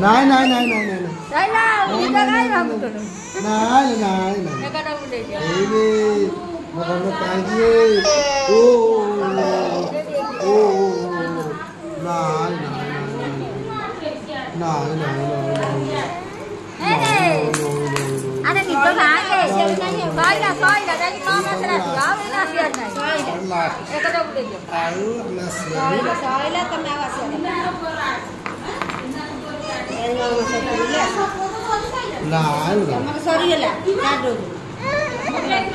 ନାଇଁ ନାଇଁ ନାଇଁ ନାଇଁ ନାଇଁ ନାଇଁ ନାଇଁ ଏଇରେ ମନ କାହିଁକି ଓ ଓ ନାଇଁ ନାଇଁ ନାଇଁ Ada di bawah ke? Soalnya dari mama terus jauh nasihat nih. Kada udah jo. Ayo nasihat. Soalnya kami awas ya. Nah, mama sorry lah. Kado. Naik.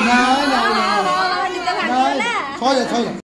Nah.